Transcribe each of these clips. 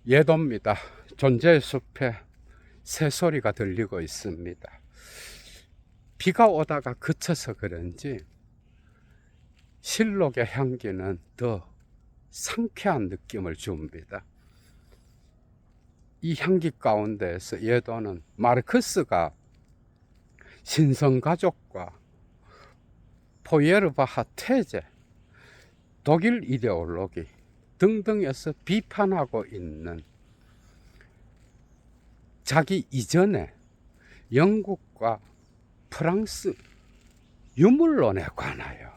예도입니다. 존재의 숲에 새소리가 들리고 있습니다. 비가 오다가 그쳐서 그런지 실록의 향기는 더 상쾌한 느낌을 줍니다. 이 향기 가운데에서 예도는 마르크스가 신성가족과 포예르바하 태제, 독일 이데올로기 등등에서 비판하고 있는 자기 이전에 영국과 프랑스 유물론에 관하여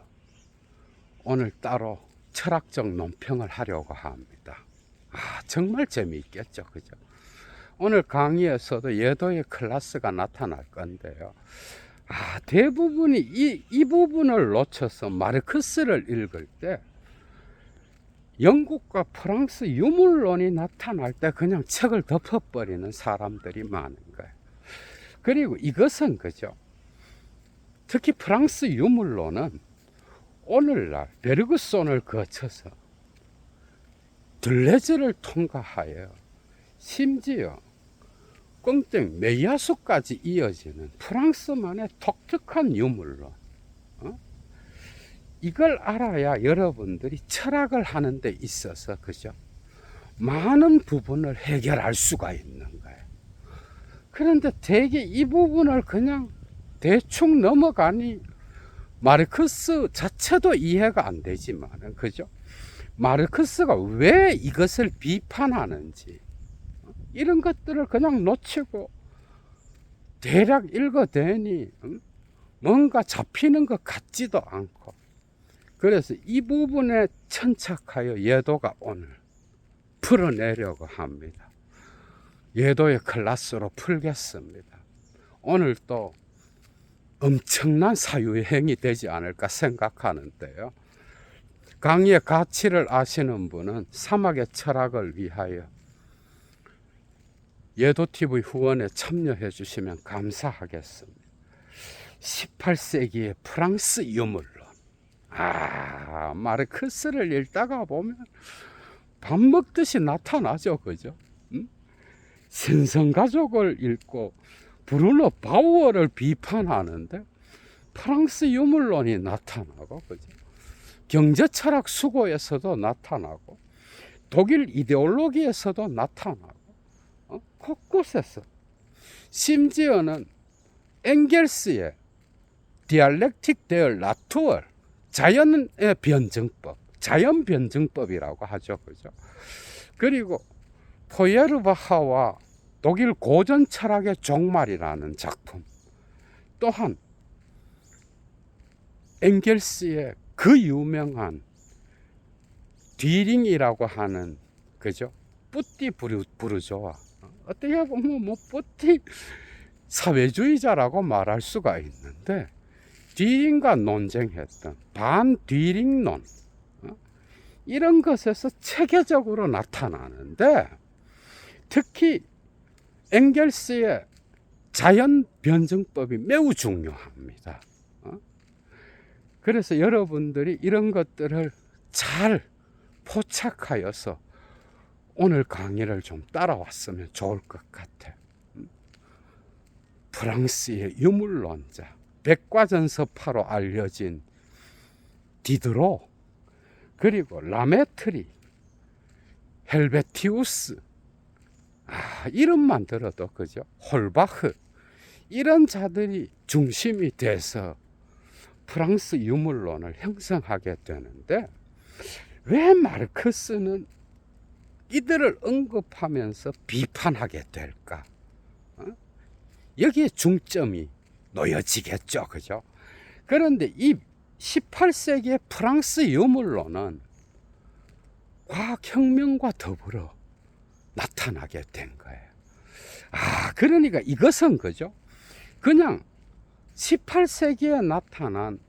오늘 따로 철학적 논평을 하려고 합니다. 정말 재미있겠죠, 그죠? 오늘 강의에서도 예도의 클래스가 나타날 건데요. 대부분이 이 부분을 놓쳐서 마르크스를 읽을 때 영국과 프랑스 유물론이 나타날 때 그냥 책을 덮어버리는 사람들이 많은 거예요. 그리고 이것은 그죠? 특히 프랑스 유물론은 오늘날 베르그손을 거쳐서 들레즈를 통과하여 심지어 꽁땡 메이아수까지 이어지는 프랑스만의 독특한 유물론. 이걸 알아야 여러분들이 철학을 하는 데 있어서 그죠? 많은 부분을 해결할 수가 있는 거예요. 그런데 대개 이 부분을 그냥 대충 넘어가니 마르크스 자체도 이해가 안 되지만 그죠? 마르크스가 왜 이것을 비판하는지 이런 것들을 그냥 놓치고 대략 읽어대니 뭔가 잡히는 것 같지도 않고, 그래서 이 부분에 천착하여 예도가 오늘 풀어내려고 합니다. 예도의 클래스로 풀겠습니다. 오늘 또 엄청난 사유행이 되지 않을까 생각하는데요. 강의의 가치를 아시는 분은 사막의 철학을 위하여 예도TV 후원에 참여해 주시면 감사하겠습니다. 18세기의 프랑스 유물론. 마르크스를 읽다가 보면 밥 먹듯이 나타나죠, 그죠? 신성가족을 읽고 브루노 바우어를 비판하는데 프랑스 유물론이 나타나고, 그죠? 경제철학 수고에서도 나타나고 독일 이데올로기에서도 나타나고 곳곳에서, 심지어는 엥겔스의 디알렉틱 데얼 나투얼, 자연의 변증법, 자연 변증법이라고 하죠, 그죠? 그리고 포예르바하와 독일 고전 철학의 종말이라는 작품, 또한 엥겔스의 그 유명한 뒤링이라고 하는, 그죠? 뿌띠 부르조아, 어떻게 보면 뿌띠 사회주의자라고 말할 수가 있는데, 뒤링과 논쟁했던 반뒤링론, 이런 것에서 체계적으로 나타나는데, 특히 엥겔스의 자연 변증법이 매우 중요합니다. 그래서 여러분들이 이런 것들을 잘 포착하여서 오늘 강의를 좀 따라왔으면 좋을 것 같아. 프랑스의 유물론자, 백과전서파로 알려진 디드로, 그리고 라메트리, 헬베티우스, 이름만 들어도 그죠? 홀바흐, 이런 자들이 중심이 돼서 프랑스 유물론을 형성하게 되는데, 왜 마르크스는 이들을 언급하면서 비판하게 될까? 여기에 중점이 놓여지겠죠, 그죠? 그런데 이 18세기의 프랑스 유물론은 과학혁명과 더불어 나타나게 된 거예요. 그러니까 이것은 그죠? 그냥 18세기에 나타난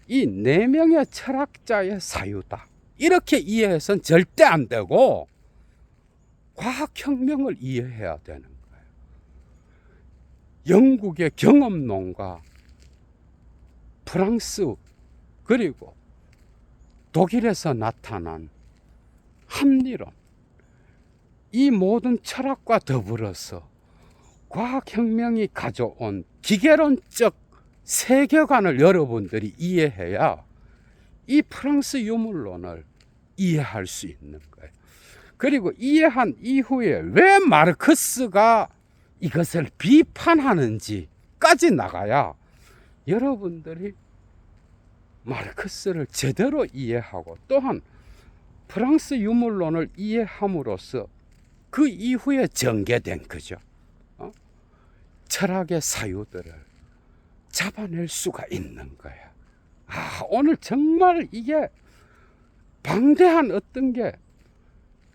이 4명의 철학자의 사유다, 이렇게 이해해서는 절대 안 되고 과학혁명을 이해해야 되는 거예요. 영국의 경험론과 프랑스, 그리고 독일에서 나타난 합리론, 이 모든 철학과 더불어서 과학혁명이 가져온 기계론적 세계관을 여러분들이 이해해야 이 프랑스 유물론을 이해할 수 있는 거예요. 그리고 이해한 이후에 왜 마르크스가 이것을 비판하는지까지 나가야 여러분들이 마르크스를 제대로 이해하고 또한 프랑스 유물론을 이해함으로써 그 이후에 전개된 거죠. 철학의 사유들을 잡아낼 수가 있는 거야. 오늘 정말 이게 방대한 어떤 게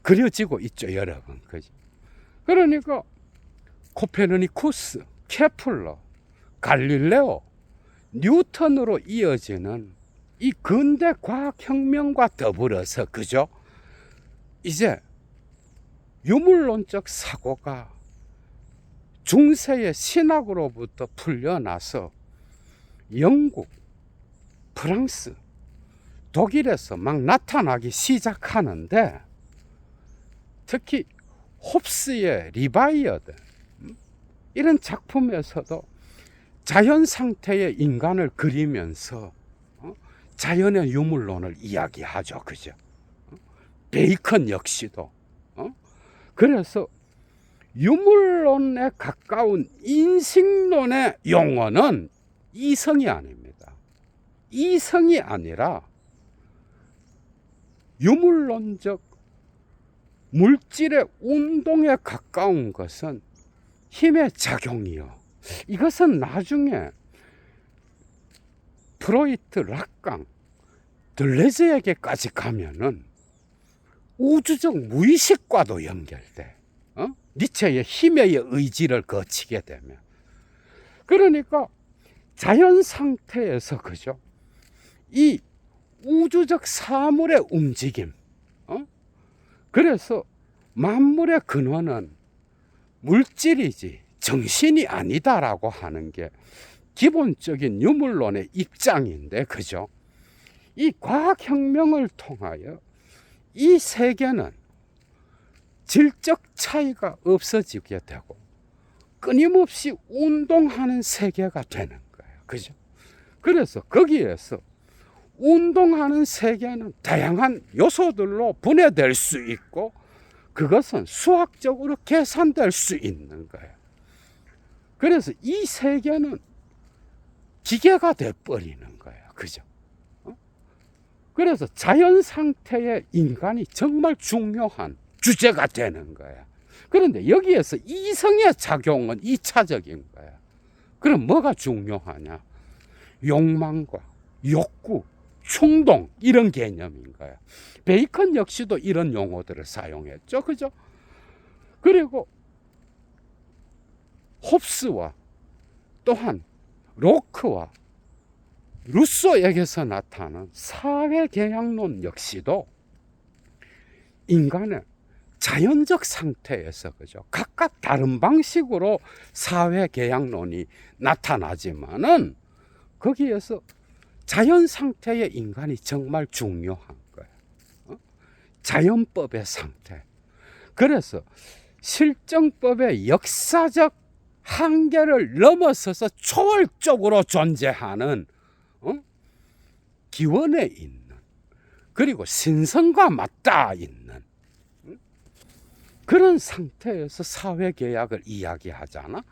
그려지고 있죠, 여러분. 그죠? 그러니까 코페르니쿠스, 케플러, 갈릴레오, 뉴턴으로 이어지는 이 근대 과학혁명과 더불어서, 그죠? 이제 유물론적 사고가 중세의 신학으로부터 풀려나서 영국, 프랑스, 독일에서 막 나타나기 시작하는데, 특히 홉스의 리바이어드 이런 작품에서도 자연 상태의 인간을 그리면서 자연의 유물론을 이야기하죠. 그죠? 베이컨 역시도. 그래서 유물론에 가까운 인식론의 용어는 이성이 아닙니다. 이성이 아니라 유물론적 물질의 운동에 가까운 것은 힘의 작용이요. 이것은 나중에 프로이트, 락강, 들레즈에게까지 가면은 우주적 무의식과도 연결돼. 니체의 힘의 의지를 거치게 되면. 그러니까 자연 상태에서, 그죠? 이 우주적 사물의 움직임, 그래서 만물의 근원은 물질이지 정신이 아니다라고 하는 게 기본적인 유물론의 입장인데, 그죠? 이 과학혁명을 통하여 이 세계는 질적 차이가 없어지게 되고 끊임없이 운동하는 세계가 되는 거예요. 그죠? 그래서 거기에서 운동하는 세계는 다양한 요소들로 분해될 수 있고 그것은 수학적으로 계산될 수 있는 거예요. 그래서 이 세계는 기계가 돼버리는 거예요. 그죠? 그래서 자연 상태의 인간이 정말 중요한 주제가 되는 거야. 그런데 여기에서 이성의 작용은 2차적인 거야. 그럼 뭐가 중요하냐? 욕망과 욕구, 충동 이런 개념인 거야. 베이컨 역시도 이런 용어들을 사용했죠. 그죠? 그리고 홉스와 또한 로크와 루소에게서 나타나는 사회계약론 역시도 인간의 자연적 상태에서, 그죠? 각각 다른 방식으로 사회계약론이 나타나지만은 거기에서 자연 상태의 인간이 정말 중요한 거예요. 자연법의 상태. 그래서 실정법의 역사적 한계를 넘어서서 초월적으로 존재하는 기원에 있는, 그리고 신성과 맞닿아 있는 그런 상태에서 사회계약을 이야기하잖아.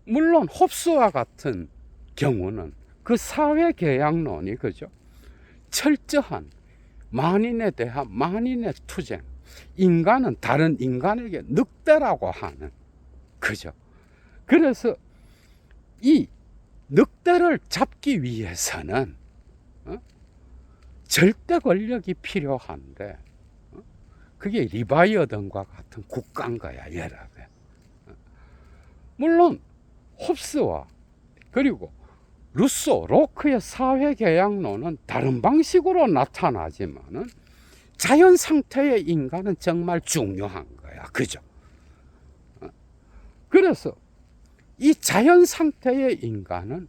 물론 홉스와 같은 경우는 그 사회계약론이, 그죠? 철저한 만인에 대한 만인의 투쟁, 인간은 다른 인간에게 늑대라고 하는, 그죠? 그래서 이 늑대를 잡기 위해서는 절대 권력이 필요한데 그게 리바이어던과 같은 국가인 거야, 여러분. 물론 홉스와 그리고 루소, 로크의 사회계약론은 다른 방식으로 나타나지만은 자연 상태의 인간은 정말 중요한 거야, 그죠? 그래서 이 자연 상태의 인간은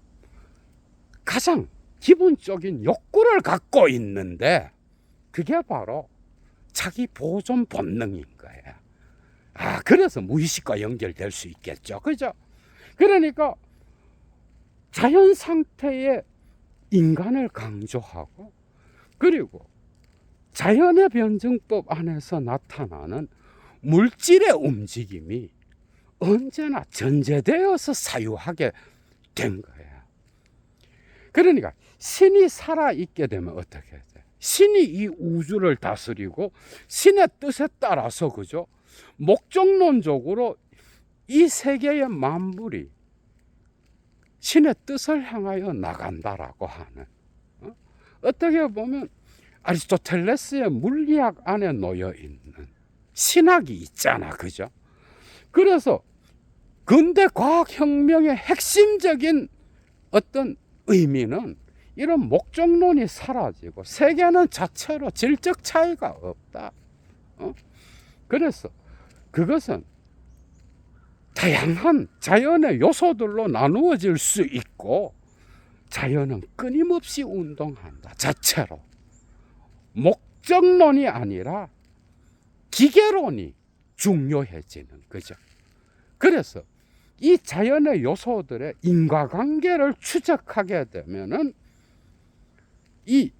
가장 기본적인 욕구를 갖고 있는데 그게 바로 자기 보존 본능인 거야. 그래서 무의식과 연결될 수 있겠죠. 그죠? 그러니까 자연 상태의 인간을 강조하고, 그리고 자연의 변증법 안에서 나타나는 물질의 움직임이 언제나 전제되어서 사유하게 된 거야. 그러니까 신이 살아있게 되면 어떻게 돼? 신이 이 우주를 다스리고 신의 뜻에 따라서, 그죠? 목적론적으로 이 세계의 만물이 신의 뜻을 향하여 나간다라고 하는, 어떻게 보면 아리스토텔레스의 물리학 안에 놓여 있는 신학이 있잖아, 그죠? 그래서 근대 과학혁명의 핵심적인 어떤 의미는 이런 목적론이 사라지고 세계는 자체로 질적 차이가 없다. 그래서 그것은 다양한 자연의 요소들로 나누어질 수 있고, 자연은 끊임없이 운동한다. 자체로. 목적론이 아니라 기계론이 중요해지는 거죠. 그래서 이 자연의 요소들의 인과관계를 추적하게 되면은 이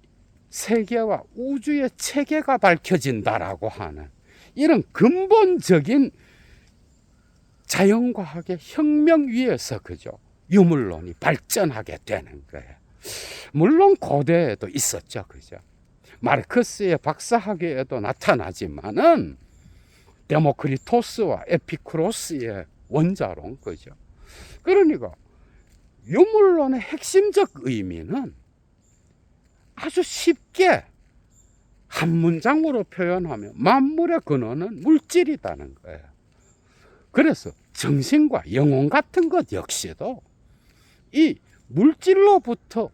세계와 우주의 체계가 밝혀진다라고 하는 이런 근본적인 자연과학의 혁명 위에서, 그죠? 유물론이 발전하게 되는 거예요. 물론 고대에도 있었죠, 그죠? 마르크스의 박사학위에도 나타나지만은 데모크리토스와 에피쿠로스의 원자론, 그죠? 그러니까 유물론의 핵심적 의미는 아주 쉽게 한 문장으로 표현하면 만물의 근원은 물질이라는 거예요. 그래서 정신과 영혼 같은 것 역시도 이 물질로부터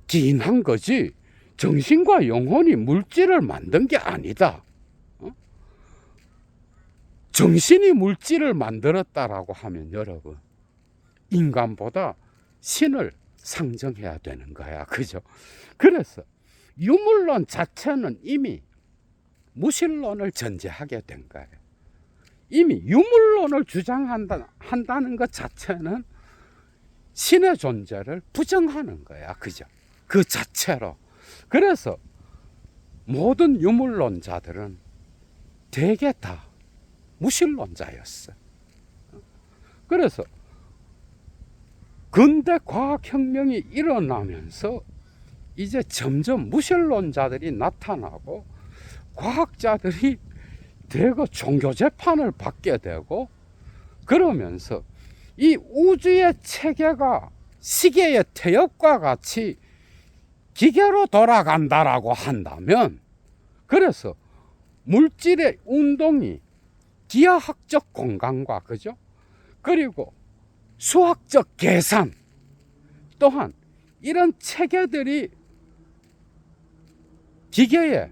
기인한 거지, 정신과 영혼이 물질을 만든 게 아니다. 정신이 물질을 만들었다라고 하면 여러분, 인간보다 신을 상정해야 되는 거야, 그죠? 그래서 유물론 자체는 이미 무신론을 전제하게 된 거예요. 이미 유물론을 주장한다는 것 자체는 신의 존재를 부정하는 거야, 그죠? 그 자체로. 그래서 모든 유물론자들은 대개 다 무신론자였어. 그래서 근대 과학혁명이 일어나면서 이제 점점 무신론자들이 나타나고 과학자들이 대거 종교 재판을 받게 되고, 그러면서 이 우주의 체계가 시계의 태엽과 같이 기계로 돌아간다라고 한다면, 그래서 물질의 운동이 기하학적 공간과, 그죠? 그리고 수학적 계산 또한 이런 체계들이 기계의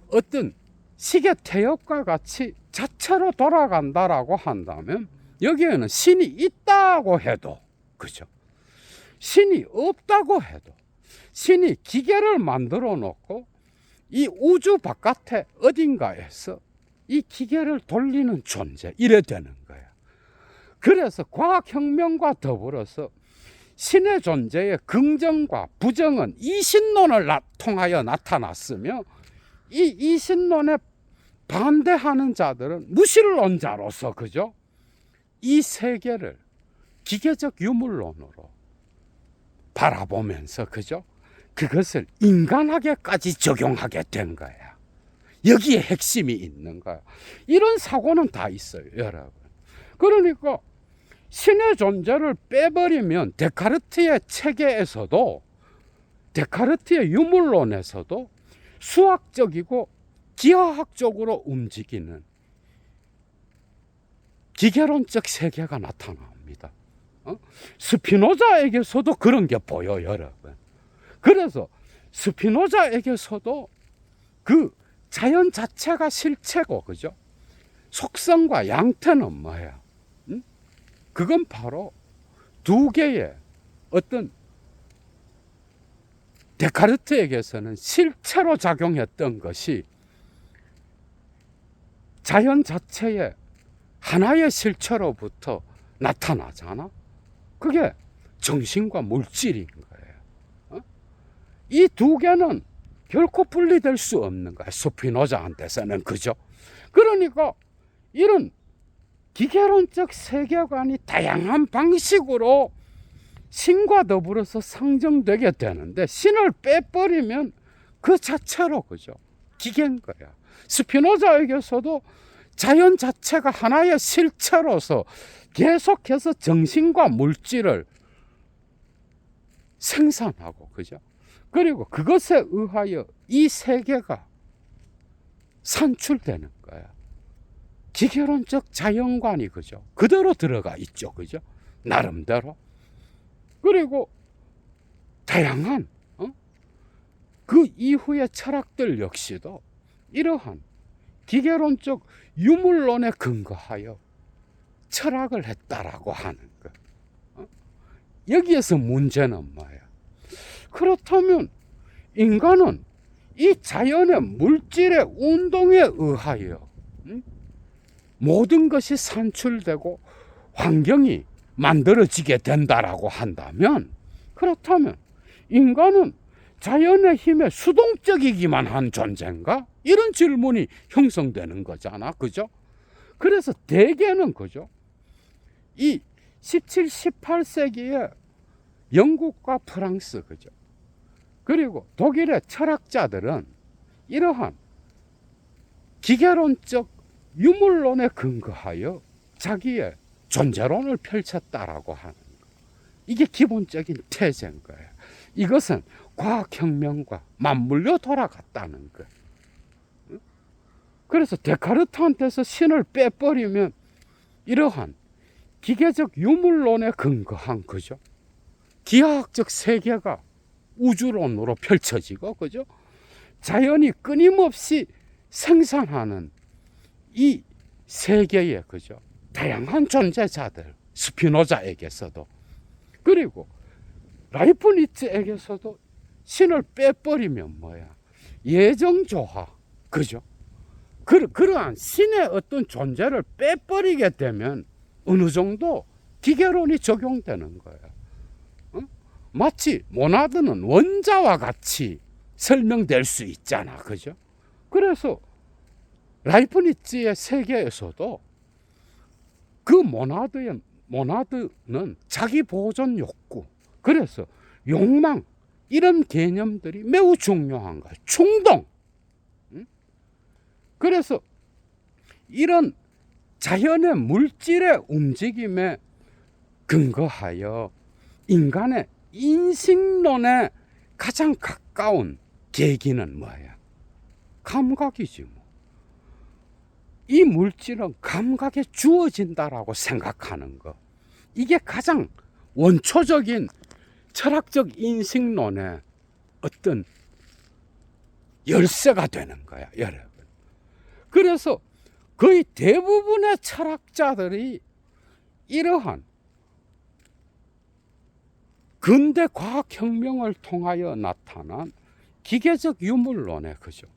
어떤 시계 태엽과 같이 자체로 돌아간다라고 한다면, 여기에는 신이 있다고 해도, 그죠? 신이 없다고 해도 신이 기계를 만들어 놓고 이 우주 바깥에 어딘가에서 이 기계를 돌리는 존재, 이래 되는 거야. 그래서 과학혁명과 더불어서 신의 존재의 긍정과 부정은 이신론을 통하여 나타났으며, 이 이신론에 반대하는 자들은 무신론자로서, 그죠? 이 세계를 기계적 유물론으로 바라보면서, 그죠? 그것을 인간학에까지 적용하게 된 거야. 여기에 핵심이 있는 거야. 이런 사고는 다 있어요, 여러분. 그러니까 신의 존재를 빼버리면 데카르트의 체계에서도, 데카르트의 유물론에서도 수학적이고 기하학적으로 움직이는 기계론적 세계가 나타납니다. 스피노자에게서도 그런 게 보여, 여러분. 그래서 스피노자에게서도 그 자연 자체가 실체고, 그죠? 속성과 양태는 뭐야? 그건 바로 두 개의 어떤, 데카르트에게서는 실체로 작용했던 것이 자연 자체의 하나의 실체로부터 나타나잖아. 그게 정신과 물질인 거예요. 이 두 개는 결코 분리될 수 없는 거야. 스피노자한테서는. 그죠? 그러니까 이런 기계론적 세계관이 다양한 방식으로 신과 더불어서 상정되게 되는데, 신을 빼버리면 그 자체로, 그죠? 기계인 거야. 스피노자에게서도 자연 자체가 하나의 실체로서 계속해서 정신과 물질을 생산하고, 그죠? 그리고 그것에 의하여 이 세계가 산출되는 거야. 기계론적 자연관이, 그죠? 그대로 들어가 있죠. 그죠? 나름대로. 그리고 다양한 그 이후의 철학들 역시도 이러한 기계론적 유물론에 근거하여 철학을 했다라고 하는 거. 여기에서 문제는 뭐야? 그렇다면 인간은 이 자연의 물질의 운동에 의하여 모든 것이 산출되고 환경이 만들어지게 된다라고 한다면, 그렇다면 인간은 자연의 힘에 수동적이기만 한 존재인가? 이런 질문이 형성되는 거잖아. 그죠? 그래서 대개는, 그죠? 이 17, 18세기에 영국과 프랑스, 그죠? 그리고 독일의 철학자들은 이러한 기계론적 유물론에 근거하여 자기의 존재론을 펼쳤다라고 하는 거. 이게 기본적인 태제인 거예요. 이것은 과학혁명과 맞물려 돌아갔다는 거. 그래서 데카르트한테서 신을 빼버리면 이러한 기계적 유물론에 근거한, 그죠? 기하학적 세계가 우주론으로 펼쳐지고, 그죠? 자연이 끊임없이 생산하는 이 세계에, 그죠? 다양한 존재자들, 스피노자에게서도, 그리고 라이프니츠에게서도 신을 빼버리면 뭐야? 예정조화, 그죠? 그러한 신의 어떤 존재를 빼버리게 되면 어느 정도 기계론이 적용되는 거야. 마치 모나드는 원자와 같이 설명될 수 있잖아. 그죠? 그래서 라이프니츠의 세계에서도 그 모나드는 자기 보존 욕구, 그래서 욕망, 이런 개념들이 매우 중요한 거야. 충동. 그래서 이런 자연의 물질의 움직임에 근거하여 인간의 인식론에 가장 가까운 계기는 뭐야? 감각이지 뭐. 이 물질은 감각에 주어진다라고 생각하는 거. 이게 가장 원초적인 철학적 인식론의 어떤 열쇠가 되는 거야, 여러분. 그래서 거의 대부분의 철학자들이 이러한 근대 과학혁명을 통하여 나타난 기계적 유물론에, 그죠?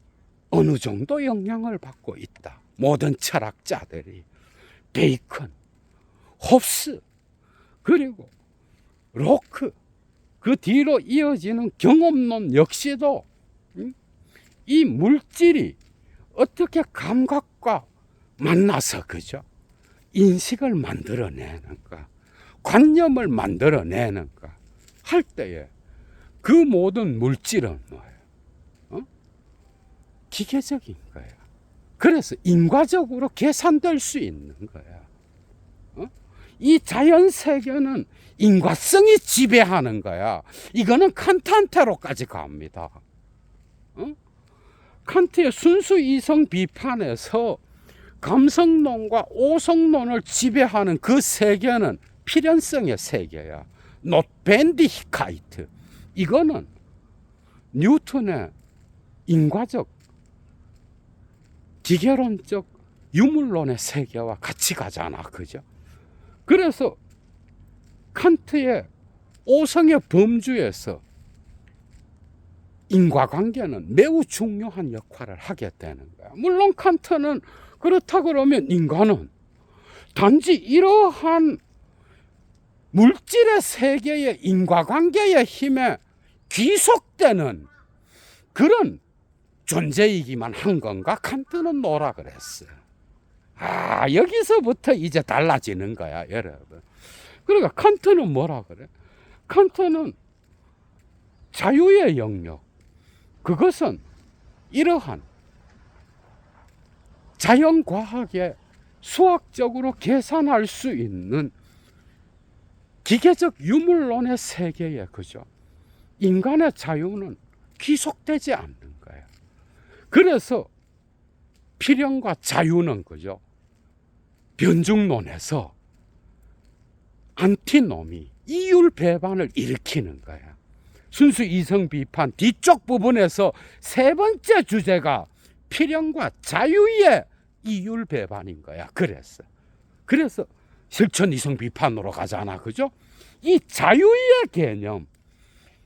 어느 정도 영향을 받고 있다. 모든 철학자들이 베이컨, 홉스, 그리고 로크, 그 뒤로 이어지는 경험론 역시도 이 물질이 어떻게 감각과 만나서, 그죠? 인식을 만들어내는가, 관념을 만들어내는가 할 때에 그 모든 물질은 뭐예요? 기계적인 거야. 그래서 인과적으로 계산될 수 있는 거야. 이 자연 세계는 인과성이 지배하는 거야. 이거는 칸트한테로까지 갑니다. 칸트의 순수 이성 비판에서 감성론과 오성론을 지배하는 그 세계는 필연성의 세계야. 노트벤디히카이트. 이거는 뉴턴의 인과적 기계론적 유물론의 세계와 같이 가잖아. 그죠? 그래서 칸트의 오성의 범주에서 인과관계는 매우 중요한 역할을 하게 되는 거야. 물론 칸트는 그렇다 그러면 인간은 단지 이러한 물질의 세계의 인과관계의 힘에 귀속되는 그런 존재이기만 한 건가? 칸트는 뭐라 그랬어요? 여기서부터 이제 달라지는 거야, 여러분. 그러니까 칸트는 뭐라 그래? 칸트는 자유의 영역, 그것은 이러한 자연과학에 수학적으로 계산할 수 있는 기계적 유물론의 세계에, 그죠? 인간의 자유는 귀속되지 않는 거예요. 그래서 필연과 자유는, 그죠? 변증론에서 안티노미, 이율 배반을 일으키는 거야. 순수 이성 비판 뒤쪽 부분에서 세 번째 주제가 필연과 자유의 이율 배반인 거야. 그래서 실천 이성 비판으로 가잖아, 그죠? 이 자유의 개념,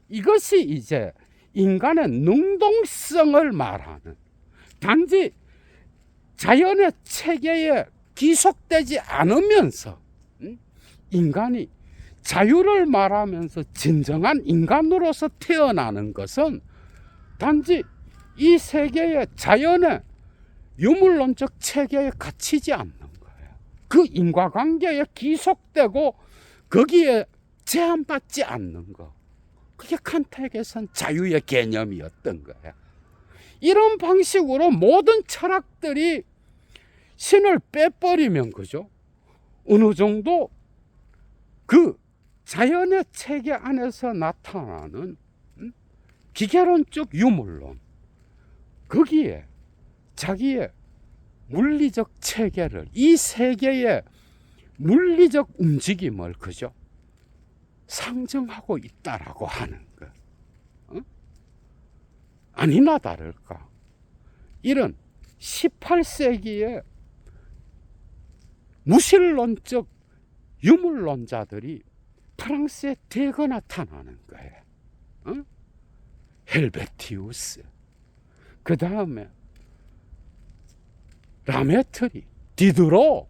이것이 이제 인간의 능동성을 말하는, 단지 자연의 체계에 귀속되지 않으면서 인간이 자유를 말하면서 진정한 인간으로서 태어나는 것은 단지 이 세계의 자연의 유물론적 체계에 갇히지 않는 거예요. 그 인과관계에 귀속되고 거기에 제한받지 않는 거, 그게 칸트에게선 자유의 개념이었던 거예요. 이런 방식으로 모든 철학들이 신을 빼버리면, 그죠? 어느 정도 그 자연의 체계 안에서 나타나는 기계론적 유물론, 거기에 자기의 물리적 체계를, 이 세계의 물리적 움직임을, 그죠? 상정하고 있다라고 하는 것. 아니나 다를까, 이런 18세기의 무신론적 유물론자들이 프랑스에 대거 나타나는 거예요. 헬베티우스, 그 다음에 라메트리, 디드로,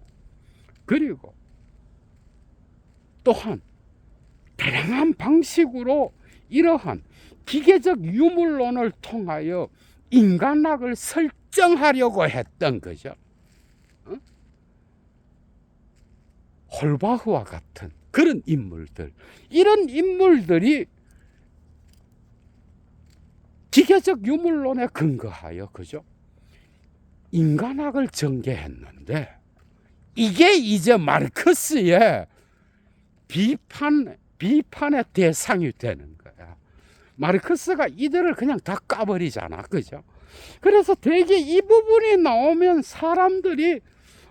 그리고 또한 다양한 방식으로 이러한 기계적 유물론을 통하여 인간학을 설정하려고 했던 거죠. 홀바흐와 같은 그런 인물들, 이런 인물들이 기계적 유물론에 근거하여, 그죠? 인간학을 전개했는데, 이게 이제 마르크스의 비판의 대상이 되는 거야. 마르크스가 이들을 그냥 다 까버리잖아, 그죠? 그래서 되게 이 부분이 나오면 사람들이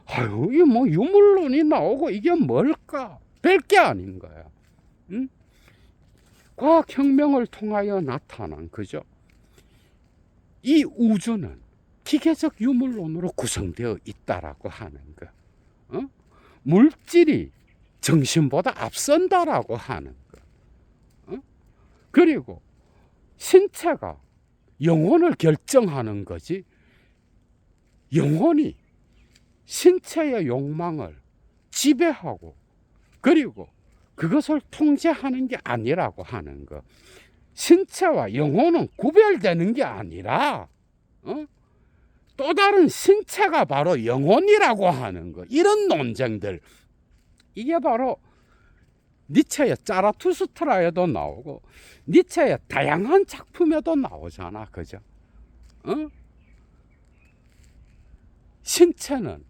이게 뭐 유물론이 나오고 이게 뭘까? 별게 아닌 거야. 과학혁명을 통하여 나타난, 그죠? 이 우주는 기계적 유물론으로 구성되어 있다라고 하는 거. 물질이 정신보다 앞선다라고 하는 거. 그리고 신체가 영혼을 결정하는 거지, 영혼이 신체의 욕망을 지배하고 그리고 그것을 통제하는 게 아니라고 하는 거. 신체와 영혼은 구별되는 게 아니라 또 다른 신체가 바로 영혼이라고 하는 거. 이런 논쟁들, 이게 바로 니체의 자라투스트라에도 나오고 니체의 다양한 작품에도 나오잖아, 그죠? 신체는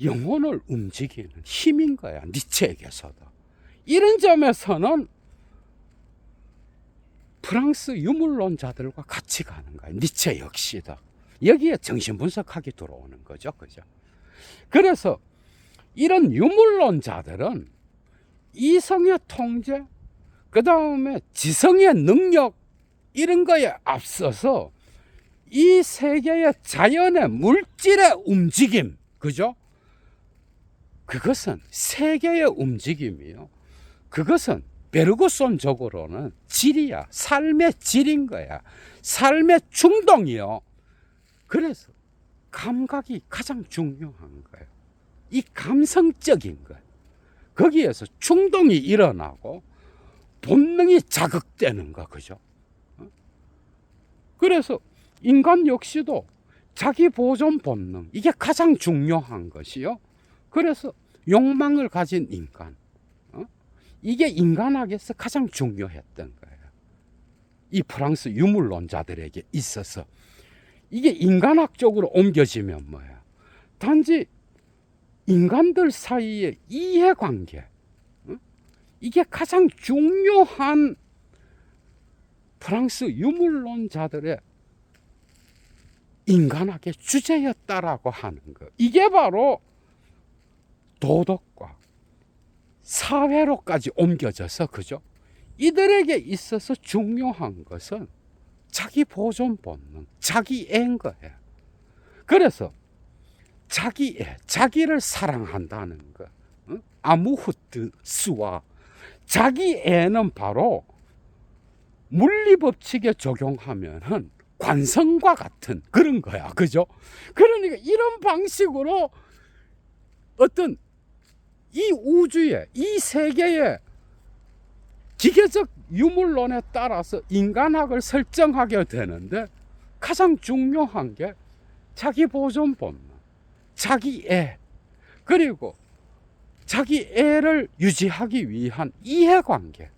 영혼을 움직이는 힘인 거야, 니체에게서도. 이런 점에서는 프랑스 유물론자들과 같이 가는 거야, 니체 역시도. 여기에 정신분석학이 들어오는 거죠, 그죠? 그래서 이런 유물론자들은 이성의 통제, 그 다음에 지성의 능력, 이런 거에 앞서서 이 세계의 자연의 물질의 움직임, 그죠? 그것은 세계의 움직임이요. 그것은 베르그손적으로는 질이야. 삶의 질인 거야. 삶의 충동이요. 그래서 감각이 가장 중요한 거예요. 이 감성적인 것, 거기에서 충동이 일어나고 본능이 자극되는 거, 그죠? 그래서 인간 역시도 자기 보존 본능, 이게 가장 중요한 것이요. 그래서 욕망을 가진 인간, 이게 인간학에서 가장 중요했던 거예요. 이 프랑스 유물론자들에게 있어서 이게 인간학적으로 옮겨지면 뭐야? 단지 인간들 사이의 이해관계, 이게 가장 중요한 프랑스 유물론자들의 인간학의 주제였다라고 하는 거. 이게 바로 도덕과 사회로까지 옮겨져서, 그죠? 이들에게 있어서 중요한 것은 자기 보존 본능, 자기애인 거예요. 그래서 자기애, 자기를 사랑한다는 거, 아무후트 스와 자기애는 바로 물리법칙에 적용하면은 관성과 같은 그런 거야, 그죠? 그러니까 이런 방식으로 어떤 이 우주의, 이 세계의 기계적 유물론에 따라서 인간학을 설정하게 되는데, 가장 중요한 게 자기 보존 본능, 자기애, 그리고 자기애를 유지하기 위한 이해관계,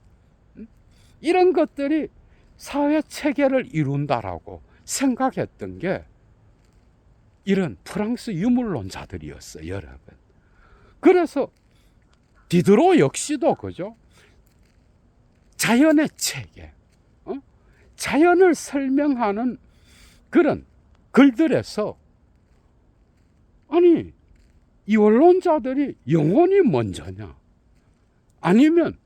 이런 것들이 사회 체계를 이룬다라고 생각했던 게 이런 프랑스 유물론자들이었어요, 여러분. 그래서 디드로 역시도, 그죠? 자연의 체계, 자연을 설명하는 그런 글들에서, 아니, 이 원론자들이 영혼이 먼저냐, 아니면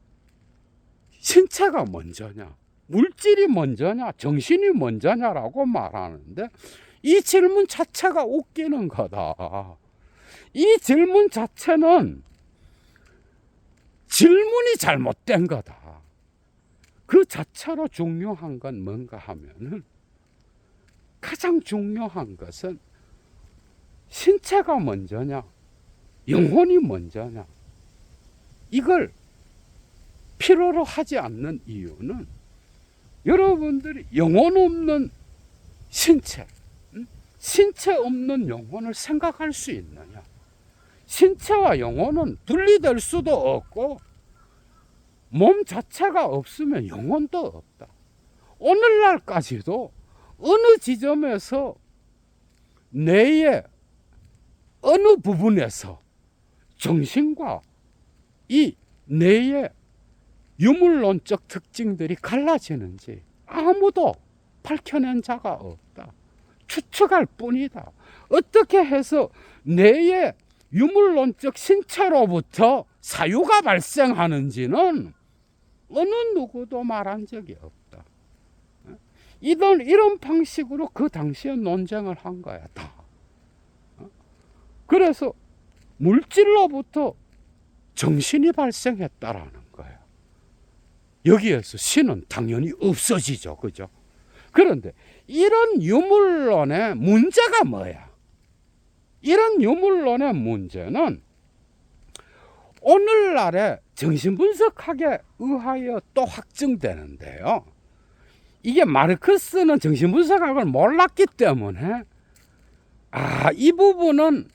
신체가 먼저냐, 물질이 먼저냐, 정신이 먼저냐라고 말하는데, 이 질문 자체가 웃기는 거다. 이 질문 자체는 질문이 잘못된 거다. 그 자체로 중요한 건 뭔가 하면은, 가장 중요한 것은 신체가 먼저냐, 영혼이 먼저냐, 이걸 필요로 하지 않는 이유는, 여러분들이 영혼 없는 신체, 신체 없는 영혼을 생각할 수 있느냐? 신체와 영혼은 분리될 수도 없고, 몸 자체가 없으면 영혼도 없다. 오늘날까지도 어느 지점에서 뇌의 어느 부분에서 정신과 이 뇌의 유물론적 특징들이 갈라지는지 아무도 밝혀낸 자가 없다. 추측할 뿐이다. 어떻게 해서 뇌의 유물론적 신체로부터 사유가 발생하는지는 어느 누구도 말한 적이 없다. 이런 방식으로 그 당시에 논쟁을 한 거야, 다. 그래서 물질로부터 정신이 발생했다라는 거예요. 여기에서 신은 당연히 없어지죠, 그죠? 그런데 이런 유물론의 문제가 뭐야? 이런 유물론의 문제는 오늘날의 정신분석학에 의하여 또 확증되는데요. 이게 마르크스는 정신분석학을 몰랐기 때문에, 이 부분은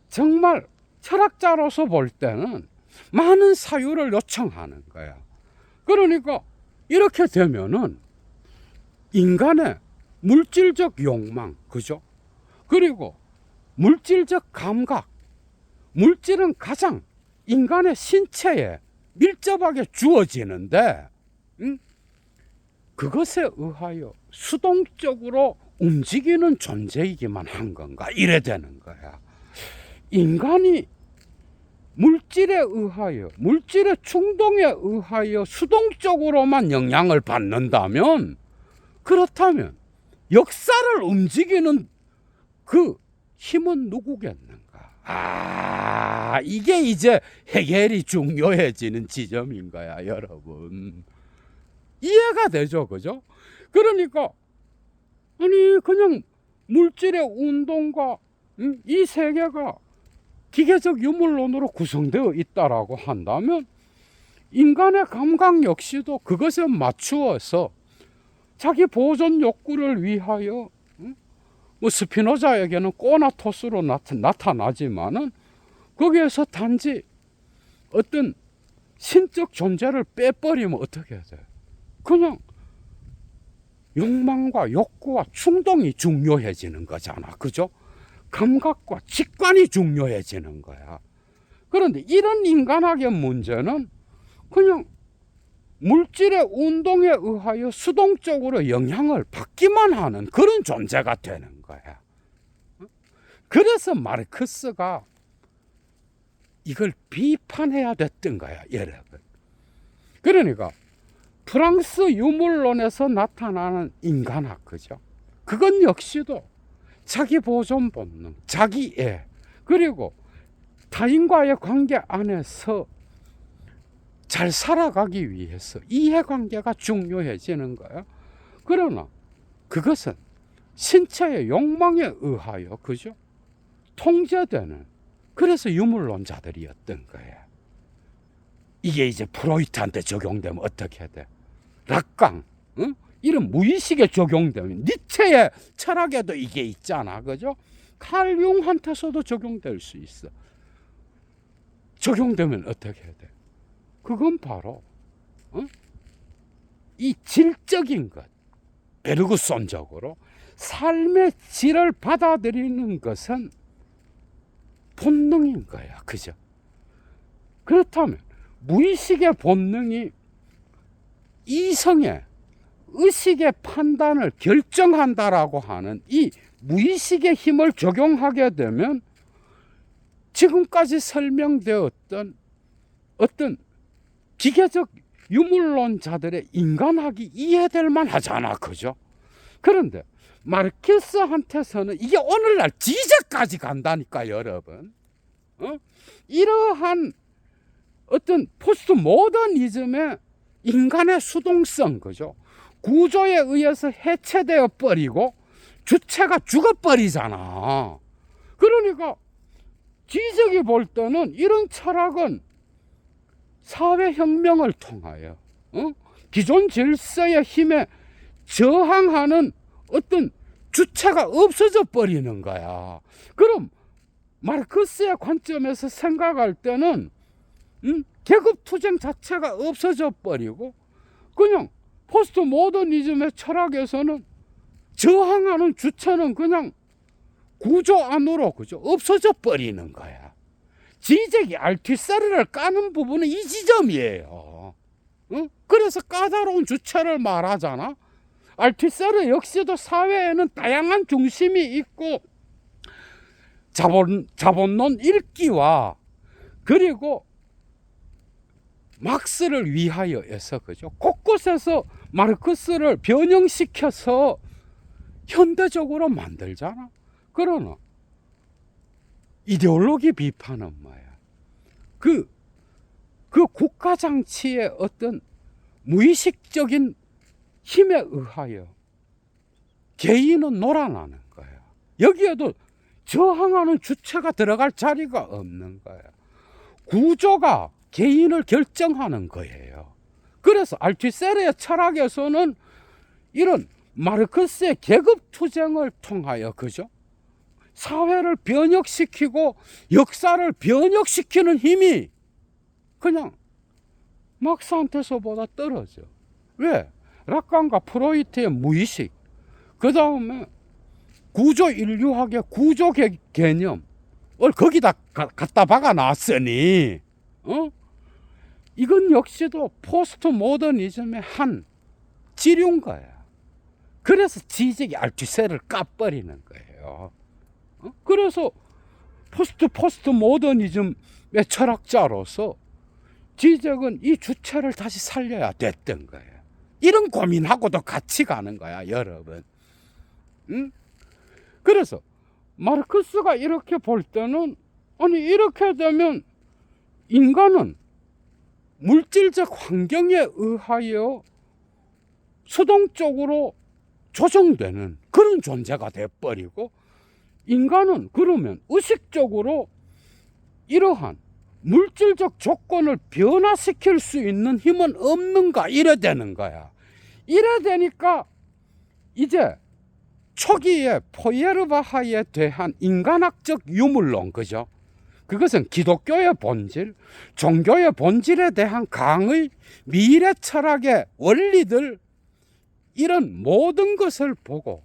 정말 철학자로서 볼 때는 많은 사유를 요청하는 거야. 그러니까 이렇게 되면은 인간의 물질적 욕망, 그죠? 그리고 물질적 감각, 물질은 가장 인간의 신체에 밀접하게 주어지는데, 그것에 의하여 수동적으로 움직이는 존재이기만 한 건가? 이래 되는 거야. 인간이 물질에 의하여, 물질의 충동에 의하여 수동적으로만 영향을 받는다면, 그렇다면 역사를 움직이는 그 힘은 누구겠는가? 이게 이제 해결이 중요해지는 지점인 거야, 여러분. 이해가 되죠, 그죠? 그러니까 아니, 그냥 물질의 운동과 이 세계가 기계적 유물론으로 구성되어 있다라고 한다면 인간의 감각 역시도 그것에 맞추어서 자기 보존 욕구를 위하여 뭐 스피노자에게는 꼬나토스로 나타나지만은 거기에서 단지 어떤 신적 존재를 빼버리면 어떻게 해야 돼요? 그냥 욕망과 욕구와 충동이 중요해지는 거잖아. 그죠? 감각과 직관이 중요해지는 거야. 그런데 이런 인간학의 문제는 그냥 물질의 운동에 의하여 수동적으로 영향을 받기만 하는 그런 존재가 되는 거야. 그래서 마르크스가 이걸 비판해야 됐던 거야, 여러분. 그러니까 프랑스 유물론에서 나타나는 인간학, 그죠? 그건 역시도 자기 보존 본능, 자기애, 그리고 타인과의 관계 안에서 잘 살아가기 위해서 이해관계가 중요해지는 거야. 그러나 그것은 신체의 욕망에 의하여, 그죠? 통제되는, 그래서 유물론자들이었던 거야. 이게 이제 프로이트한테 적용되면 어떻게 돼? 락강, 응? 이런 무의식에 적용되면 니체의 철학에도 이게 있잖아, 그죠? 칼 융한테서도 적용될 수 있어. 적용되면 어떻게 돼? 그건 바로 이 질적인 것, 베르그손적으로 삶의 질을 받아들이는 것은 본능인 거야, 그죠? 그렇다면 무의식의 본능이 이성의 의식의 판단을 결정한다라고 하는 이 무의식의 힘을 적용하게 되면 지금까지 설명되었던 어떤 기계적 유물론자들의 인간학이 이해될 만하잖아, 그죠? 그런데 마르크스한테서는 이게 오늘날 지적까지 간다니까, 여러분. 이러한 어떤 포스트 모더니즘의 인간의 수동성, 그죠? 구조에 의해서 해체되어 버리고 주체가 죽어버리잖아. 그러니까 지적이 볼 때는 이런 철학은 사회혁명을 통하여 기존 질서의 힘에 저항하는 어떤 주체가 없어져 버리는 거야. 그럼 마르크스의 관점에서 생각할 때는 계급투쟁 자체가 없어져 버리고 그냥 포스트 모더니즘의 철학에서는 저항하는 주체는 그냥 구조 안으로, 그죠? 없어져 버리는 거야. 지적이 알티세르를 까는 부분은 이 지점이에요. 그래서 까다로운 주체를 말하잖아. 알티세르 역시도 사회에는 다양한 중심이 있고 자본론 읽기와 그리고 막스를 위하여해서, 그죠? 곳곳에서 마르크스를 변형시켜서 현대적으로 만들잖아. 그러나 이데올로기 비판은 뭐야? 그 국가 장치의 어떤 무의식적인 힘에 의하여 개인은 놀아나는 거야. 여기에도 저항하는 주체가 들어갈 자리가 없는 거야. 구조가 개인을 결정하는 거예요. 그래서 알티세르의 철학에서는 이런 마르크스의 계급투쟁을 통하여, 그죠? 사회를 변혁시키고 역사를 변혁시키는 힘이 그냥 막스한테서보다 떨어져. 왜? 락강과 프로이트의 무의식, 그 다음에 구조 인류학의 구조 개념을 거기다 갖다 박아 놨으니 이건 역시도 포스트 모더니즘의 한 지류인 거야. 그래서 지적이 알투세를 까버리는 거예요. 그래서 포스트 모더니즘의 철학자로서 지적은 이 주체를 다시 살려야 됐던 거예요. 이런 고민하고도 같이 가는 거야, 여러분. 그래서 마르크스가 이렇게 볼 때는 아니 이렇게 되면 인간은 물질적 환경에 의하여 수동적으로 조정되는 그런 존재가 돼버리고 인간은 그러면 의식적으로 이러한 물질적 조건을 변화시킬 수 있는 힘은 없는가 이래 되는 거야. 이래 되니까 이제 초기에 포예르바하에 대한 인간학적 유물론, 그죠? 그것은 기독교의 본질, 종교의 본질에 대한 강의, 미래 철학의 원리들, 이런 모든 것을 보고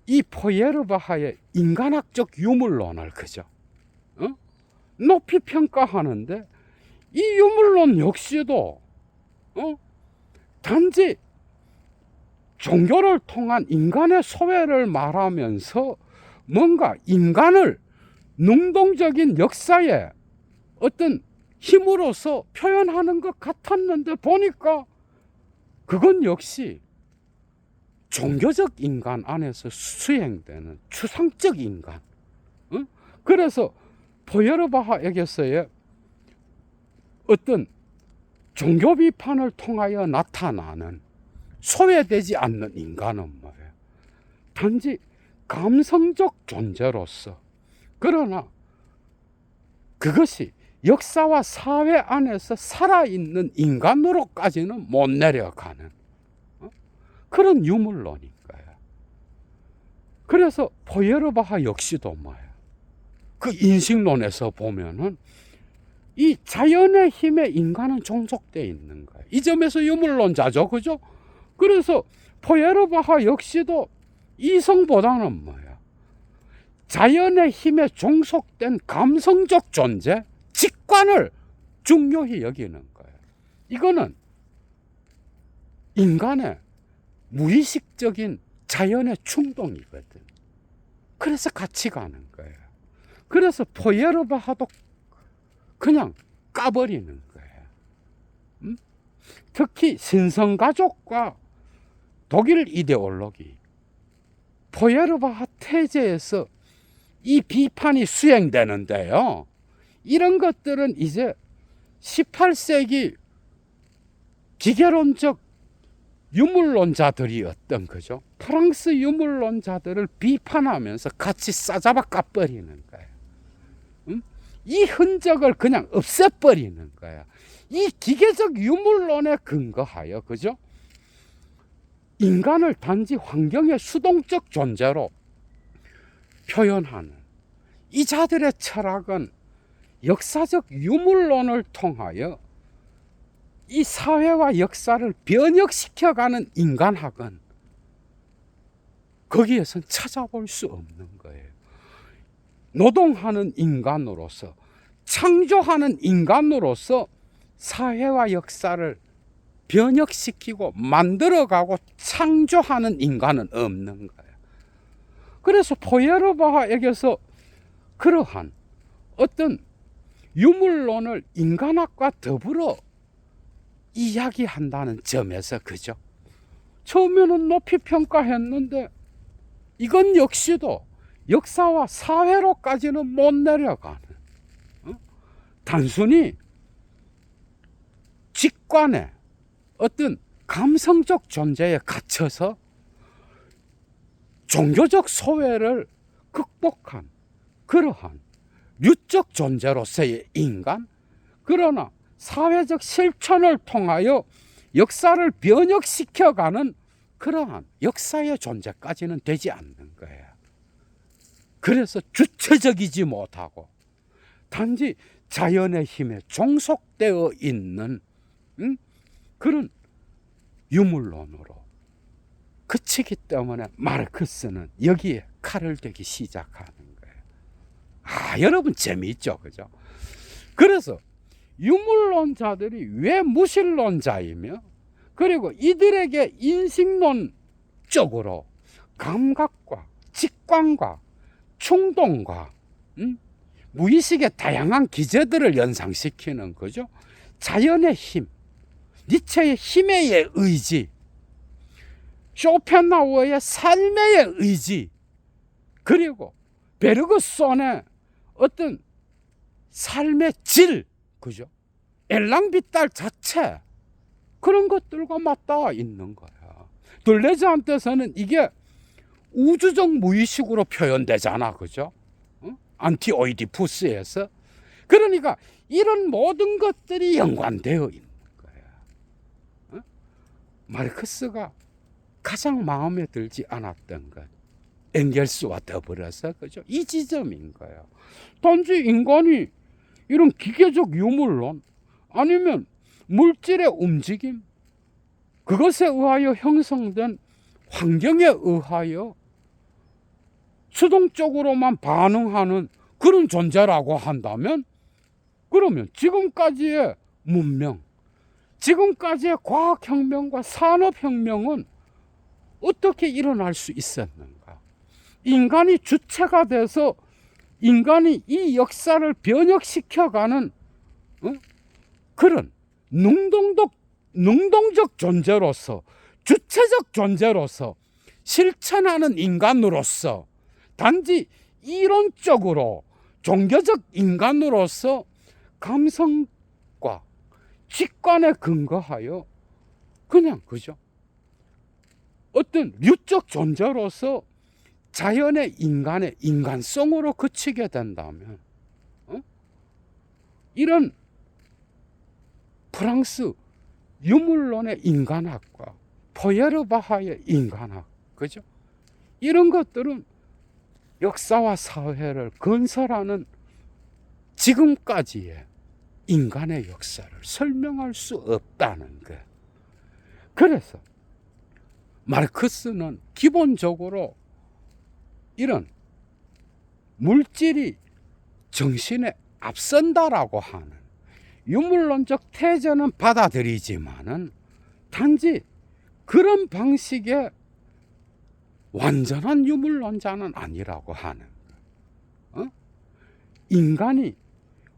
이 포예르바하의 인간학적 유물론을, 그죠? 높이 평가하는데 이 유물론 역시도 단지 종교를 통한 인간의 소외를 말하면서 뭔가 인간을 능동적인 역사의 어떤 힘으로서 표현하는 것 같았는데 보니까 그건 역시 종교적 인간 안에서 수행되는 추상적 인간. 그래서 포예르바하에게서의 어떤 종교 비판을 통하여 나타나는 소외되지 않는 인간은 뭐예요? 단지 감성적 존재로서, 그러나 그것이 역사와 사회 안에서 살아있는 인간으로까지는 못 내려가는 그런 유물론인 거예요. 그래서 포예르바하 역시도 뭐예요? 그 인식론에서 보면은 이 자연의 힘에 인간은 종속되어 있는 거예요. 이 점에서 유물론자죠, 그죠? 그래서 포예르바하 역시도 이성보다는 뭐예요? 자연의 힘에 종속된 감성적 존재, 직관을 중요히 여기는 거예요. 이거는 인간의 무의식적인 자연의 충동이거든. 그래서 같이 가는 거예요. 그래서 포예르바하도 그냥 까버리는 거예요. 특히 신성가족과 독일 이데올로기, 포예르바하 태제에서 이 비판이 수행되는데요. 이런 것들은 이제 18세기 기계론적 유물론자들이었던 거죠. 프랑스 유물론자들을 비판하면서 같이 싸잡아 까버리는 거예요. 이 흔적을 그냥 없애버리는 거야. 이 기계적 유물론에 근거하여, 그죠? 인간을 단지 환경의 수동적 존재로 표현하는 이 자들의 철학은 역사적 유물론을 통하여 이 사회와 역사를 변혁시켜가는 인간학은 거기에선 찾아볼 수 없는 거예요. 노동하는 인간으로서, 창조하는 인간으로서 사회와 역사를 변혁시키고 만들어가고 창조하는 인간은 없는 거예요. 그래서 포예르바하에게서 그러한 어떤 유물론을 인간학과 더불어 이야기한다는 점에서, 그죠? 처음에는 높이 평가했는데 이건 역시도 역사와 사회로까지는 못 내려가는, 단순히 직관의 어떤 감성적 존재에 갇혀서 종교적 소외를 극복한 그러한 류적 존재로서의 인간, 그러나 사회적 실천을 통하여 역사를 변혁시켜가는 그러한 역사의 존재까지는 되지 않는 거예요. 그래서 주체적이지 못하고 단지 자연의 힘에 종속되어 있는 그런 유물론으로 그치기 때문에 마르크스는 여기에 칼을 대기 시작하는 거예요. 여러분 재미있죠, 그죠? 그래서 유물론자들이 왜 무신론자이며, 그리고 이들에게 인식론적으로 감각과 직관과 충동과 무의식의 다양한 기제들을 연상시키는 거죠. 자연의 힘, 니체의 힘의 의지, 쇼펜하우어의 삶의 의지, 그리고 베르그손의 어떤 삶의 질, 그죠? 엘랑비탈 자체, 그런 것들과 맞닿아 있는 거야. 들레즈한테서는 이게 우주적 무의식으로 표현되잖아, 그죠? 안티오이디푸스에서. 그러니까 이런 모든 것들이 연관되어 있는 거야. 마르크스가 가장 마음에 들지 않았던 것, 엥겔스와 더불어서, 그죠? 이 지점인 거예요. 단지 인간이 이런 기계적 유물론 아니면 물질의 움직임, 그것에 의하여 형성된 환경에 의하여 수동적으로만 반응하는 그런 존재라고 한다면, 그러면 지금까지의 문명, 지금까지의 과학혁명과 산업혁명은 어떻게 일어날 수 있었는가? 인간이 주체가 돼서 인간이 이 역사를 변혁시켜가는 그런 능동적 존재로서, 주체적 존재로서 실천하는 인간으로서, 단지 이론적으로 종교적 인간으로서 감성과 직관에 근거하여 그냥, 그죠? 어떤 류적 존재로서 자연의 인간의 인간성으로 그치게 된다면, 이런 프랑스 유물론의 인간학과 포에르바하의 인간학, 그죠? 이런 것들은 역사와 사회를 건설하는 지금까지의 인간의 역사를 설명할 수 없다는 것. 그래서 마르크스는 기본적으로 이런 물질이 정신에 앞선다라고 하는 유물론적 태제는 받아들이지만은 단지 그런 방식의 완전한 유물론자는 아니라고 하는 거. 인간이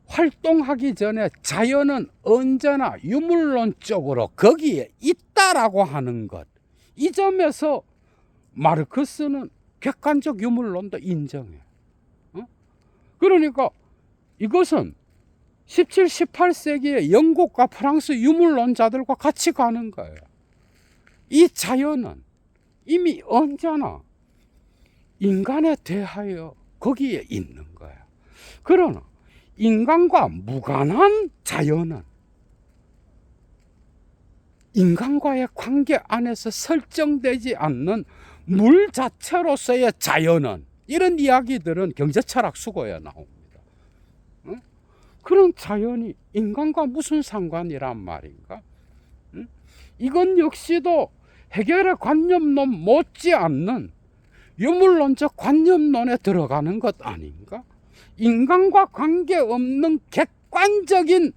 활동하기 전에 자연은 언제나 유물론적으로 거기에 있다라고 하는 것, 이 점에서 마르크스는 객관적 유물론도 인정해. 그러니까 이것은 17, 18세기의 영국과 프랑스 유물론자들과 같이 가는 거예요. 이 자연은 이미 언제나 인간에 대하여 거기에 있는 거야. 그러나 인간과 무관한 자연은 인간과의 관계 안에서 설정되지 않는 물 자체로서의 자연은, 이런 이야기들은 경제철학 수고에 나옵니다. 그런 자연이 인간과 무슨 상관이란 말인가? 이건 역시도 해결의 관념론 못지않는 유물론적 관념론에 들어가는 것 아닌가? 인간과 관계없는 객관적인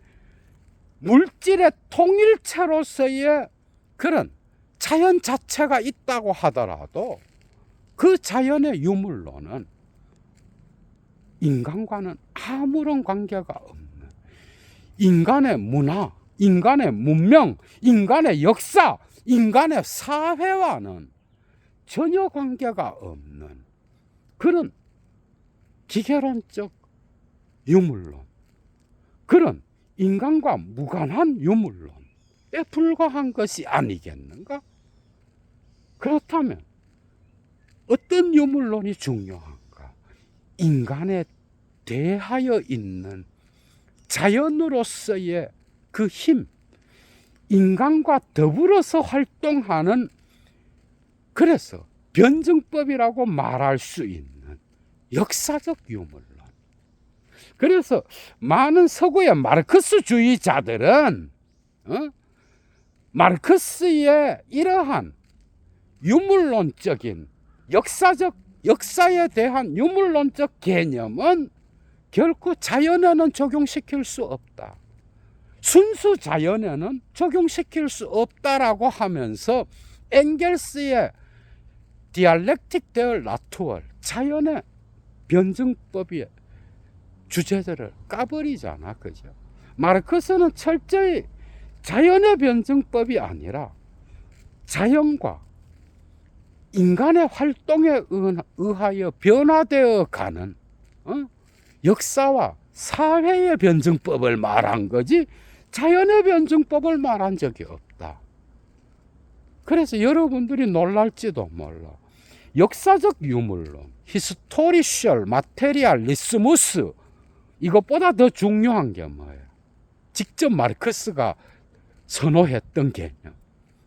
물질의 통일체로서의 그런 자연 자체가 있다고 하더라도 그 자연의 유물론은 인간과는 아무런 관계가 없는, 인간의 문화, 인간의 문명, 인간의 역사, 인간의 사회와는 전혀 관계가 없는 그런 기계론적 유물론, 그런 인간과 무관한 유물론에 불과한 것이 아니겠는가? 그렇다면 어떤 유물론이 중요한가? 인간에 대하여 있는 자연으로서의 그 힘, 인간과 더불어서 활동하는, 그래서 변증법이라고 말할 수 있는 역사적 유물론. 그래서 많은 서구의 마르크스주의자들은 마르크스의 이러한 유물론적인 역사에 대한 유물론적 개념은 결코 자연에는 적용시킬 수 없다, 순수 자연에는 적용시킬 수 없다라고 하면서 엥겔스의 디알렉틱 데어 나투얼, 자연의 변증법의 주제들을 까버리잖아, 그죠? 마르크스는 철저히 자연의 변증법이 아니라 자연과 인간의 활동에 의하여 변화되어 가는 역사와 사회의 변증법을 말한 거지 자연의 변증법을 말한 적이 없다. 그래서 여러분들이 놀랄지도 몰라. 역사적 유물론, 히스토리셜 마테리알리스무스, 이것보다 더 중요한 게 뭐예요? 직접 마르크스가 선호했던 개념.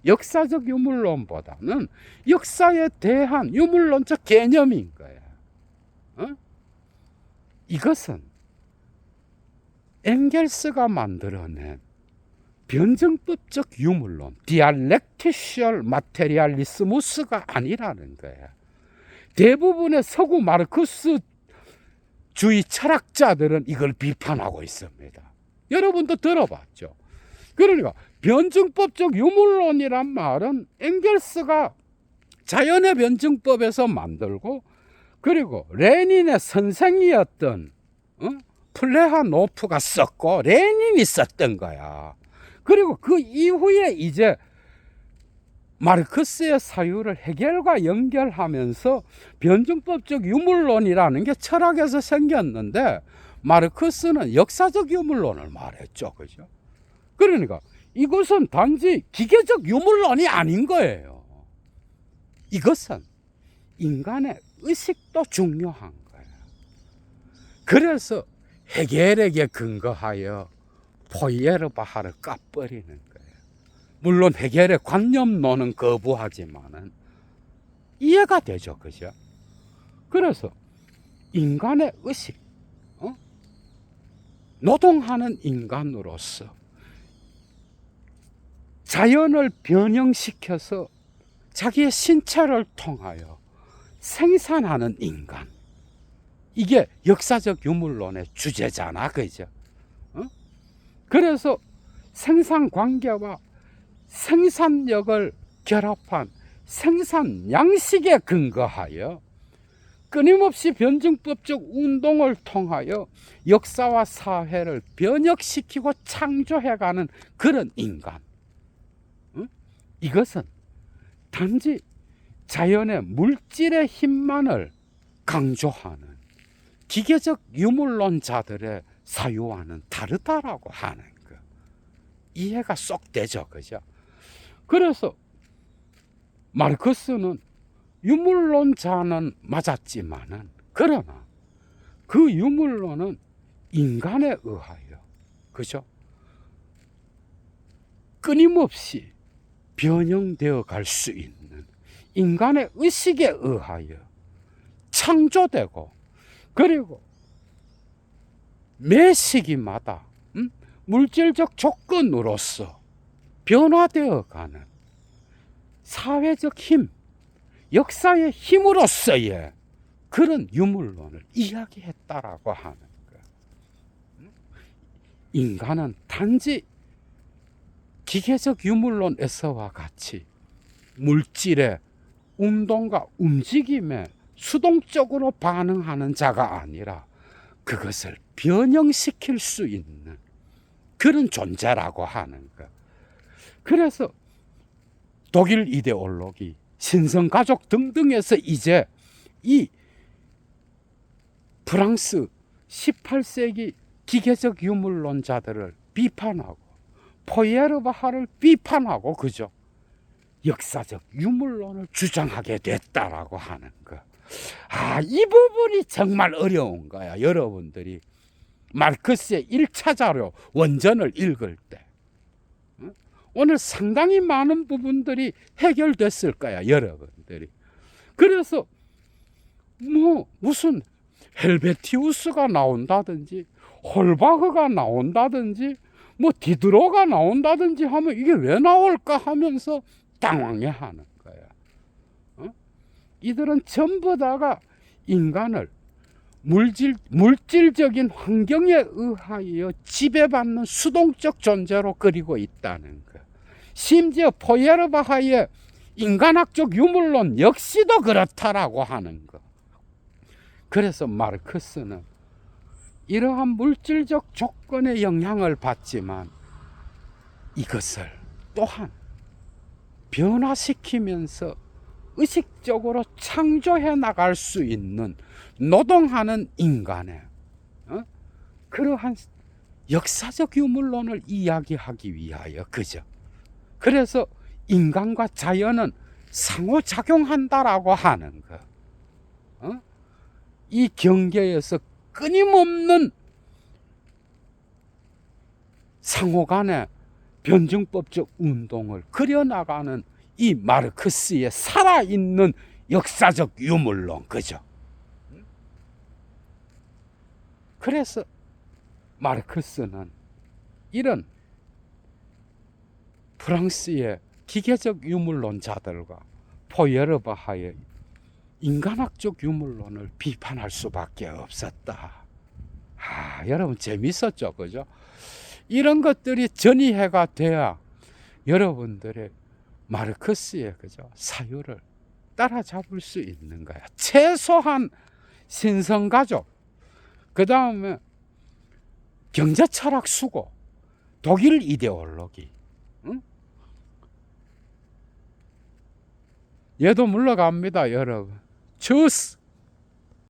역사적 유물론보다는 역사에 대한 유물론적 개념인 거야. 이것은 엥겔스가 만들어낸 변증법적 유물론, 디알렉티셜 마테리알리스무스가 아니라는 거야. 대부분의 서구 마르크스 주의 철학자들은 이걸 비판하고 있습니다. 여러분도 들어봤죠. 그러니까 변증법적 유물론이란 말은 엥겔스가 자연의 변증법에서 만들고, 그리고 레닌의 선생이었던 플레하노프가 썼고 레닌이 썼던 거야. 그리고 그 이후에 이제 마르크스의 사유를 헤겔과 연결하면서 변증법적 유물론이라는 게 철학에서 생겼는데, 마르크스는 역사적 유물론을 말했죠. 그죠? 그러니까 이것은 단지 기계적 유물론이 아닌 거예요. 이것은 인간의 의식도 중요한 거예요. 그래서 헤겔에게 근거하여 포이에르바하를 까버리는 거예요. 물론 헤겔의 관념론은 거부하지만은 이해가 되죠. 그죠? 그래서 인간의 의식, 노동하는 인간으로서 자연을 변형시켜서 자기의 신체를 통하여 생산하는 인간, 이게 역사적 유물론의 주제잖아. 그죠? 그래서 생산관계와 생산력을 결합한 생산 양식에 근거하여 끊임없이 변증법적 운동을 통하여 역사와 사회를 변혁시키고 창조해가는 그런 인간. 이것은 단지 자연의 물질의 힘만을 강조하는 기계적 유물론자들의 사유와는 다르다라고 하는 거. 이해가 쏙 되죠. 그죠? 그래서 마르크스는 유물론자는 맞았지만은, 그러나 그 유물론은 인간에 의하여, 그죠? 끊임없이 변형되어 갈 수 있는 인간의 의식에 의하여 창조되고, 그리고 매 시기마다 물질적 조건으로서 변화되어 가는 사회적 힘, 역사의 힘으로서의 그런 유물론을 이야기했다라고 하는 거예요. 인간은 단지 기계적 유물론에서와 같이 물질의 운동과 움직임에 수동적으로 반응하는 자가 아니라 그것을 변형시킬 수 있는 그런 존재라고 하는 것. 그래서 독일 이데올로기, 신성가족 등등에서 이제 이 프랑스 18세기 기계적 유물론자들을 비판하고 포이에르바하를 비판하고, 그죠? 역사적 유물론을 주장하게 됐다라고 하는 거. 이 부분이 정말 어려운 거야. 여러분들이 마르크스의 1차 자료 원전을 읽을 때 오늘 상당히 많은 부분들이 해결됐을 거야, 여러분들이. 그래서 무슨 헬베티우스가 나온다든지 홀바흐가 나온다든지 디드로가 나온다든지 하면 이게 왜 나올까 하면서 당황해하는 거야. 이들은 전부 다가 인간을 물질적인 환경에 의하여 지배받는 수동적 존재로 그리고 있다는 거. 심지어 포이에르바하의 인간학적 유물론 역시도 그렇다라고 하는 거. 그래서 마르크스는 이러한 물질적 조건의 영향을 받지만 이것을 또한 변화시키면서 의식적으로 창조해 나갈 수 있는 노동하는 인간의 그러한 역사적 유물론을 이야기하기 위하여, 그죠? 그래서 인간과 자연은 상호작용한다라고 하는 거. 이 경계에서 끊임없는 상호 간의 변증법적 운동을 그려나가는 이 마르크스의 살아있는 역사적 유물론, 그죠? 그래서 마르크스는 이런 프랑스의 기계적 유물론자들과 포에르바하의 인간학적 유물론을 비판할 수밖에 없었다. 여러분 재밌었죠, 그죠? 이런 것들이 전이해가 돼야 여러분들의 마르크스의 그죠 사유를 따라잡을 수 있는 거야. 최소한 신성가족, 그 다음에 경제철학 수고, 독일 이데올로기, 응? 얘도 물러갑니다, 여러분. 주스